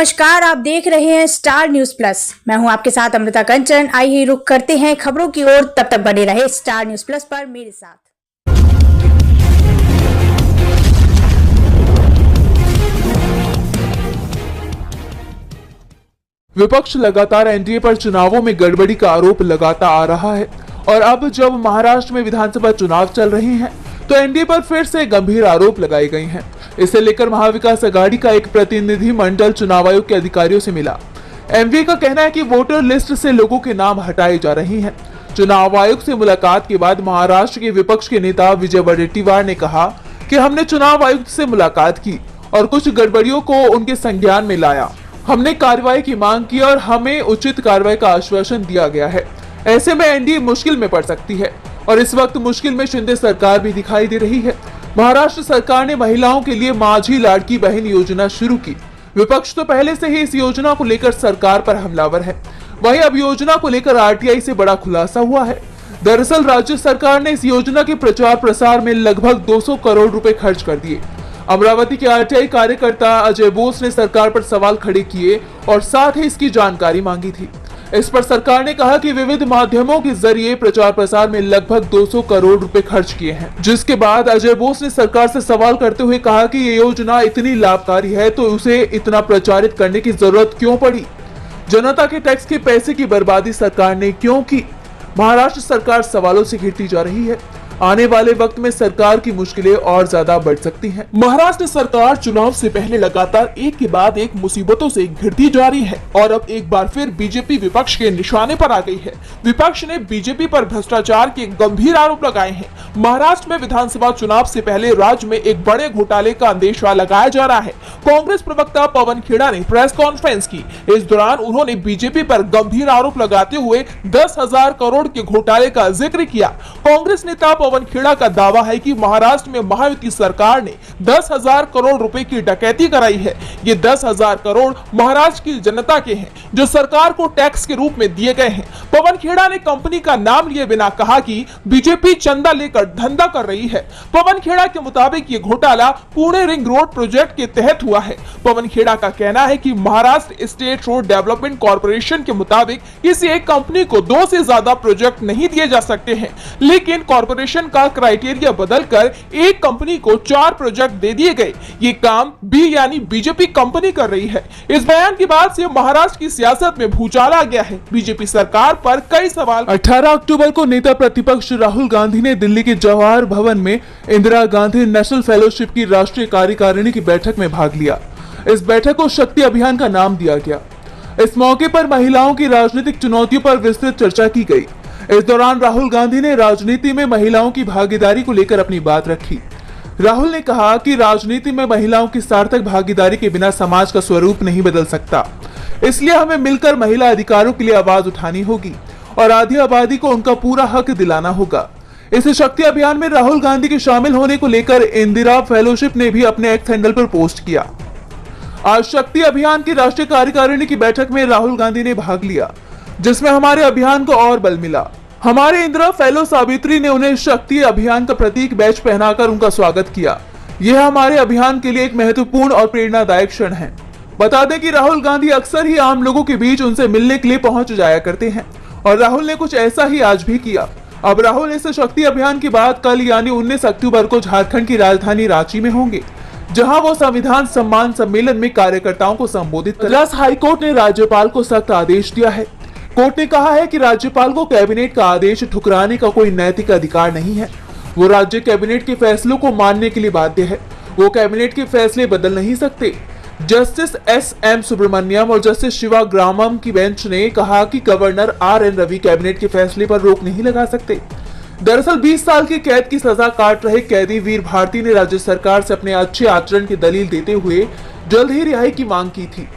नमस्कार, आप देख रहे हैं स्टार न्यूज प्लस। मैं हूं आपके साथ अमृता कंचन। आइए रुक करते हैं खबरों की ओर। तब तक बने रहे स्टार न्यूज प्लस पर मेरे साथ। विपक्ष लगातार एनडीए पर चुनावों में गड़बड़ी का आरोप लगाता आ रहा है और अब जब महाराष्ट्र में विधानसभा चुनाव चल रहे हैं तो एनडीए पर फिर से गंभीर आरोप लगाए गए हैं। इसे लेकर महाविकास अघाड़ी का एक प्रतिनिधि मंडल चुनाव आयोग के अधिकारियों से मिला। एमवी का कहना है कि वोटर लिस्ट से लोगों के नाम हटाए जा रहे हैं। चुनाव आयोग से मुलाकात के बाद महाराष्ट्र के विपक्ष के नेता विजय वडेट्टीवार ने कहा कि हमने चुनाव आयुक्त से मुलाकात की और कुछ गड़बड़ियों को उनके संज्ञान में लाया। हमने कार्रवाई की मांग की और हमें उचित कार्रवाई का आश्वासन दिया गया है। ऐसे में एनडीए मुश्किल में पड़ सकती है और इस वक्त मुश्किल में शिंदे सरकार भी दिखाई दे रही है। महाराष्ट्र सरकार ने महिलाओं के लिए माझी लाड़की बहन योजना शुरू की। विपक्ष तो पहले से ही इस योजना को लेकर सरकार पर हमलावर है। वहीं अब योजना को लेकर आरटीआई से बड़ा खुलासा हुआ है। दरअसल राज्य सरकार ने इस योजना के प्रचार प्रसार में लगभग 200 करोड़ रुपए खर्च कर दिए। अमरावती के आरटीआई कार्यकर्ता अजय बोस ने सरकार पर सवाल खड़े किए और साथ ही इसकी जानकारी मांगी थी। इस पर सरकार ने कहा कि विविध माध्यमों के जरिए प्रचार प्रसार में लगभग 200 करोड़ रुपए खर्च किए हैं। जिसके बाद अजय बोस ने सरकार से सवाल करते हुए कहा कि ये योजना इतनी लाभकारी है तो उसे इतना प्रचारित करने की जरूरत क्यों पड़ी? जनता के टैक्स के पैसे की बर्बादी सरकार ने क्यों की? महाराष्ट्र सरकार सवालों से घिरती जा रही है। आने वाले वक्त में सरकार की मुश्किलें और ज्यादा बढ़ सकती हैं। महाराष्ट्र सरकार चुनाव से पहले लगातार एक के बाद एक मुसीबतों से घिरती जा रही है और अब एक बार फिर बीजेपी विपक्ष के निशाने पर आ गई है। विपक्ष ने बीजेपी पर भ्रष्टाचार के गंभीर आरोप लगाए हैं। महाराष्ट्र में विधानसभा चुनाव से पहले राज्य में एक बड़े घोटाले का अंदेशा लगाया जा रहा है। कांग्रेस प्रवक्ता पवन खेड़ा ने प्रेस कॉन्फ्रेंस की। इस दौरान उन्होंने बीजेपी पर गंभीर आरोप लगाते हुए 10,000 करोड़ के घोटाले का जिक्र किया। कांग्रेस नेता पवन खेड़ा का दावा है कि महाराष्ट्र में महायुति सरकार ने 10,000 करोड़ रुपए की डकैती कराई है। ये 10,000 करोड़ महाराष्ट्र की जनता के हैं जो सरकार को टैक्स के रूप में दिए गए हैं। पवन खेड़ा ने कंपनी का नाम लिए बिना कहा कि बीजेपी चंदा लेकर धंधा कर रही है। पवन खेड़ा के मुताबिक ये घोटाला पुणे रिंग रोड प्रोजेक्ट के तहत हुआ है। पवन खेड़ा का कहना है कि Maharashtra state road development corporation के मुताबिक किसी एक कंपनी को 2 से ज्यादा प्रोजेक्ट नहीं दिए जा सकते हैं, लेकिन कॉर्पोरेशन का क्राइटेरिया बदलकर एक कंपनी को 4 प्रोजेक्ट दे दिए गए। ये काम बी यानी बीजेपी कंपनी कर रही है। इस बयान के बाद से महाराष्ट्र की सियासत में भूचाल आ गया है। बीजेपी सरकार पर कई सवाल। 18 अक्टूबर को नेता प्रतिपक्ष राहुल गांधी ने दिल्ली के जवाहर भवन में इंदिरा गांधी नेशनल फेलोशिप की राष्ट्रीय कार्यकारिणी की बैठक में भाग लिया। इस बैठक को शक्ति अभियान का नाम दिया गया। इस मौके पर महिलाओं की राजनीतिक चुनौतियों पर विस्तृत चर्चा की गई। इस दौरान राहुल गांधी ने राजनीति में महिलाओं की भागीदारी को लेकर अपनी बात रखी। राहुल ने कहा कि राजनीति में महिलाओं की सार्थक भागीदारी के बिना समाज का स्वरूप नहीं बदल सकता, इसलिए हमें मिलकर महिला अधिकारों के लिए आवाज उठानी होगी और आधी आबादी को उनका पूरा हक दिलाना होगा। इस शक्ति अभियान में राहुल गांधी के शामिल होने को लेकर इंदिरा फेलोशिप ने भी अपने एक्स हैंडल पर पोस्ट किया। आज शक्ति अभियान की राष्ट्रीय कार्यकारिणी की बैठक में राहुल गांधी ने भाग लिया, जिसमें हमारे अभियान को और बल मिला। हमारे इंदिरा फेलो सावित्री ने उन्हें शक्ति अभियान का प्रतीक बैच पहनाकर उनका स्वागत किया। यह हमारे अभियान के लिए एक महत्वपूर्ण और प्रेरणादायक क्षण है। बता दें कि राहुल गांधी अक्सर ही आम लोगों के बीच उनसे मिलने के लिए पहुंच जाया करते हैं और राहुल ने कुछ ऐसा ही आज भी किया। अब राहुल इस शक्ति अभियान के बाद कल यानी 19 अक्टूबर को झारखंड की राजधानी रांची में होंगे, जहां वो संविधान सम्मान सम्मेलन में कार्यकर्ताओं को संबोधित करेंगे। मद्रास हाईकोर्ट ने राज्यपाल को सख्त आदेश दिया है। कोर्ट ने कहा है कि राज्यपाल को कैबिनेट का आदेश ठुकराने का कोई नैतिक अधिकार नहीं है। वो राज्य कैबिनेट के फैसलों को मानने के लिए बाध्य है। वो कैबिनेट के फैसले बदल नहीं सकते। Justice SM. सुब्रमण्यम और जस्टिस शिवा ग्रामम की बेंच ने कहा कि गवर्नर आर.एन. रवि कैबिनेट के फैसले पर रोक नहीं लगा सकते। दरअसल 20 साल की कैद की सजा काट रहे कैदी वीर भारती ने राज्य सरकार से अपने अच्छे आचरण की दलील देते हुए जल्द ही रिहाई की मांग की थी।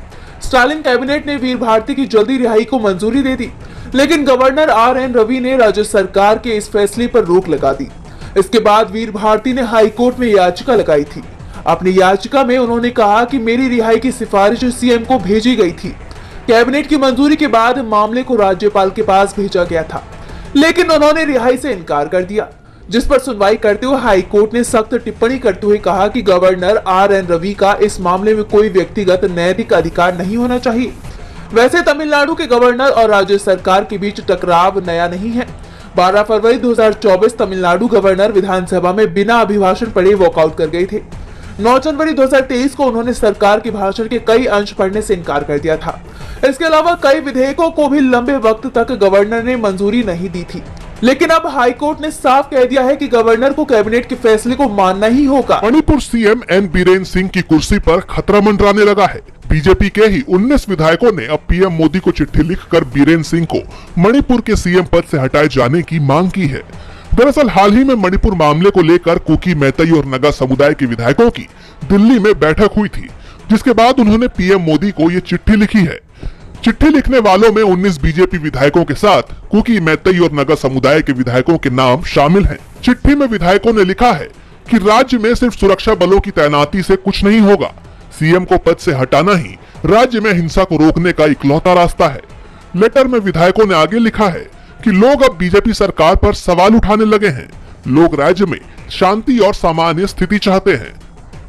स्टालिन कैबिनेट ने वीर भारती की जल्दी रिहाई को मंजूरी दे दी, लेकिन गवर्नर आर.एन. रवि ने राज्य सरकार के इस फैसले पर रोक लगा दी। इसके बाद वीर भारती ने हाई कोर्ट में याचिका लगाई थी। अपनी याचिका में उन्होंने कहा कि मेरी रिहाई की सिफारिश सीएम को भेजी गई थी। कैबिनेट की मंजूरी के बाद मामले को राज्यपाल के पास भेजा गया था, लेकिन उन्होंने रिहाई से इनकार कर दिया। जिस पर सुनवाई करते हुए हाई कोर्ट ने सख्त टिप्पणी करते हुए कहा कि गवर्नर RN रवि का इस मामले में कोई व्यक्तिगत नैतिक अधिकार नहीं होना चाहिए। वैसे तमिलनाडु के गवर्नर और राज्य सरकार के बीच टकराव नया नहीं है। 12 फरवरी 2024 तमिलनाडु गवर्नर विधानसभा में बिना अभिभाषण पढ़े वॉकआउट कर गए थे। 9 जनवरी 2023 को उन्होंने सरकार के भाषण के कई अंश पढ़ने से इनकार कर दिया था। इसके अलावा कई विधेयकों को भी लंबे वक्त तक गवर्नर ने मंजूरी नहीं दी थी, लेकिन अब हाईकोर्ट ने साफ कह दिया है कि गवर्नर को कैबिनेट के फैसले को मानना ही होगा। मणिपुर सीएम एन बीरेन सिंह की कुर्सी पर खतरा मंडराने लगा है। बीजेपी के ही 19 विधायकों ने अब पीएम मोदी को चिट्ठी लिखकर बीरेन सिंह को मणिपुर के सीएम पद से हटाए जाने की मांग की है। दरअसल हाल ही में मणिपुर मामले को लेकर कुकी, मैतई और नगा समुदाय के विधायकों की दिल्ली में बैठक हुई थी, जिसके बाद उन्होंने पीएम मोदी को ये चिट्ठी लिखी है। चिट्ठी लिखने वालों में 19 बीजेपी विधायकों के साथ कुकी, मैतई और नगा समुदाय के विधायकों के नाम शामिल हैं। चिट्ठी में विधायकों ने लिखा है कि राज्य में सिर्फ सुरक्षा बलों की तैनाती से कुछ नहीं होगा। सीएम को पद से हटाना ही राज्य में हिंसा को रोकने का इकलौता रास्ता है। लेटर में विधायकों ने आगे लिखा है कि लोग अब बीजेपी सरकार पर सवाल उठाने लगे हैं। लोग राज्य में शांति और सामान्य स्थिति चाहते हैं।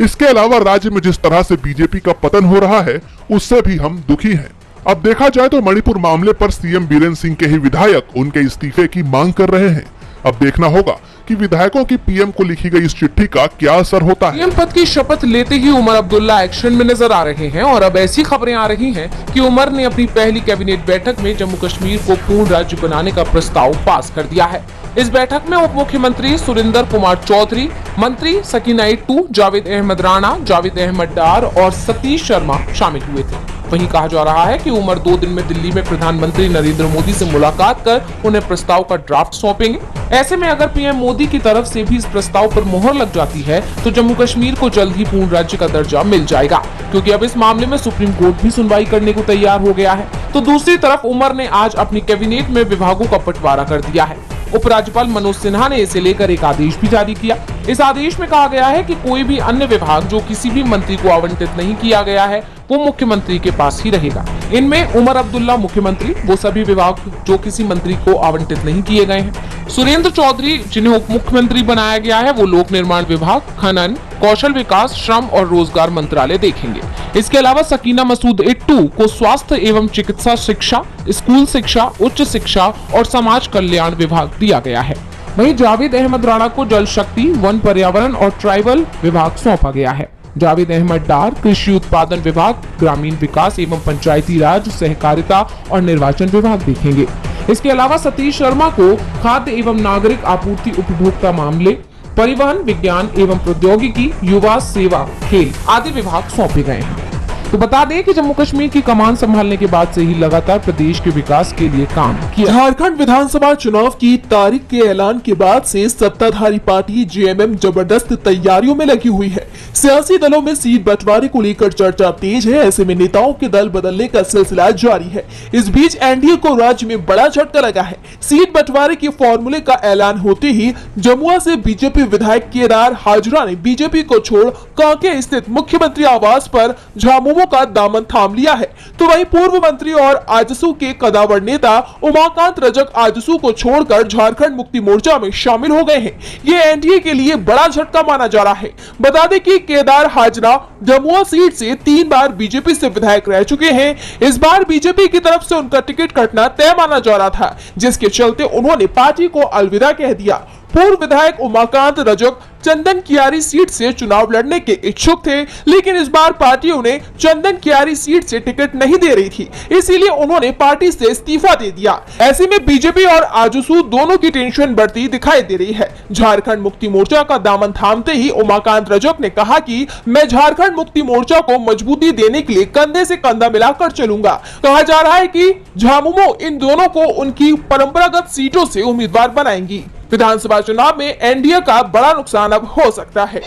इसके अलावा राज्य में जिस तरह से बीजेपी का पतन हो रहा है, उससे भी हम दुखी हैं। अब देखा जाए तो मणिपुर मामले पर सीएम बीरेन सिंह के ही विधायक उनके इस्तीफे की मांग कर रहे हैं। अब देखना होगा कि विधायकों की पीएम को लिखी गई इस चिट्ठी का क्या असर होता है। पीएम पद की शपथ लेते ही उमर अब्दुल्ला एक्शन में नजर आ रहे हैं और अब ऐसी खबरें आ रही हैं कि उमर ने अपनी पहली कैबिनेट बैठक में जम्मू कश्मीर को पूर्ण राज्य बनाने का प्रस्ताव पास कर दिया है। इस बैठक में उप मुख्यमंत्री सुरेंद्र कुमार चौधरी, मंत्री सकीना इट्टू, जावेद अहमद राणा, जावेद अहमद डार और सतीश शर्मा शामिल हुए थे। वहीं कहा जा रहा है कि उमर 2 दिन में दिल्ली में प्रधानमंत्री नरेंद्र मोदी से मुलाकात कर उन्हें प्रस्ताव का ड्राफ्ट सौंपेंगे। ऐसे में अगर पीएम मोदी की तरफ से भी इस प्रस्ताव पर मोहर लग जाती है तो जम्मू कश्मीर को जल्द ही पूर्ण राज्य का दर्जा मिल जाएगा, क्योंकि अब इस मामले में सुप्रीम कोर्ट भी सुनवाई करने को तैयार हो गया है। तो दूसरी तरफ उमर ने आज अपनी कैबिनेट में विभागों का बंटवारा कर दिया है। उपराज्यपाल मनोज सिन्हा ने इसे लेकर एक आदेश भी जारी किया। इस आदेश में कहा गया है कि कोई भी अन्य विभाग जो किसी भी मंत्री को आवंटित नहीं किया गया है वो मुख्यमंत्री के पास ही रहेगा। इनमें उमर अब्दुल्ला मुख्यमंत्री, वो सभी विभाग जो किसी मंत्री को आवंटित नहीं किए गए हैं। सुरेंद्र चौधरी जिन्हें उप मुख्यमंत्री बनाया गया है वो लोक निर्माण विभाग, खनन, कौशल विकास, श्रम और रोजगार मंत्रालय देखेंगे। इसके अलावा सकीना मसूद इट्टू को स्वास्थ्य एवं चिकित्सा शिक्षा, स्कूल शिक्षा, उच्च शिक्षा और समाज कल्याण विभाग दिया गया है। वहीं जावेद अहमद राणा को जल शक्ति, वन पर्यावरण और ट्राइबल विभाग सौंपा गया है। जावेद अहमद डार कृषि उत्पादन विभाग, ग्रामीण विकास एवं पंचायती राज, सहकारिता और निर्वाचन विभाग देखेंगे। इसके अलावा सतीश शर्मा को खाद्य एवं नागरिक आपूर्ति, उपभोक्ता मामले, परिवहन, विज्ञान एवं प्रौद्योगिकी, युवा सेवा, खेल आदि विभाग सौंपे गए हैं। तो बता दें कि जम्मू कश्मीर की कमान संभालने के बाद से ही लगातार प्रदेश के विकास के लिए काम किया। झारखंड विधानसभा चुनाव की तारीख के ऐलान के बाद से सत्ताधारी पार्टी जेएमएम जबरदस्त तैयारियों में लगी हुई है। सियासी दलों में सीट बंटवारे को लेकर चर्चा तेज है। ऐसे में नेताओं के दल बदलने का सिलसिला जारी है। इस बीच एनडीए को राज्य में बड़ा झटका लगा है। सीट बंटवारे के फॉर्मूले का ऐलान होते ही जमुआ से बीजेपी विधायक केदार हाजरा ने बीजेपी को छोड़ कांके स्थित मुख्यमंत्री आवास पर झामुमो का दामन थाम लिया है। तो वहीं पूर्व मंत्री और आजसू के कदावर नेता उमाकांत रजक आजसू को छोड़कर झारखंड मुक्ति मोर्चा में शामिल हो गए हैं। ये एनडीए के लिए बड़ा झटका माना जा रहा है। बता दें कि केदार हाजरा जमुआ सीट से 3 बार बीजेपी से विधायक रह चुके हैं। इस बार बीजेपी की तरफ से उनका टिकट कटना तय माना जा रहा था, जिसके चलते उन्होंने पार्टी को अलविदा कह दिया। पूर्व विधायक उमाकांत रजक चंदन कियारी सीट से चुनाव लड़ने के इच्छुक थे, लेकिन इस बार पार्टी उन्हें चंदन कियारी सीट से टिकट नहीं दे रही थी, इसीलिए उन्होंने पार्टी से इस्तीफा दे दिया। ऐसे में बीजेपी और आजसू दोनों की टेंशन बढ़ती दिखाई दे रही है। झारखंड मुक्ति मोर्चा का दामन थामते ही उमाकांत रजक ने कहा कि मैं झारखंड मुक्ति मोर्चा को मजबूती देने के लिए कंधे से कंधा मिलाकर चलूंगा। कहा जा रहा है कि झामुमो इन दोनों को उनकी परंपरागत सीटों से उम्मीदवार बनाएंगी। विधानसभा चुनाव में एनडीए का बड़ा नुकसान अब हो सकता है।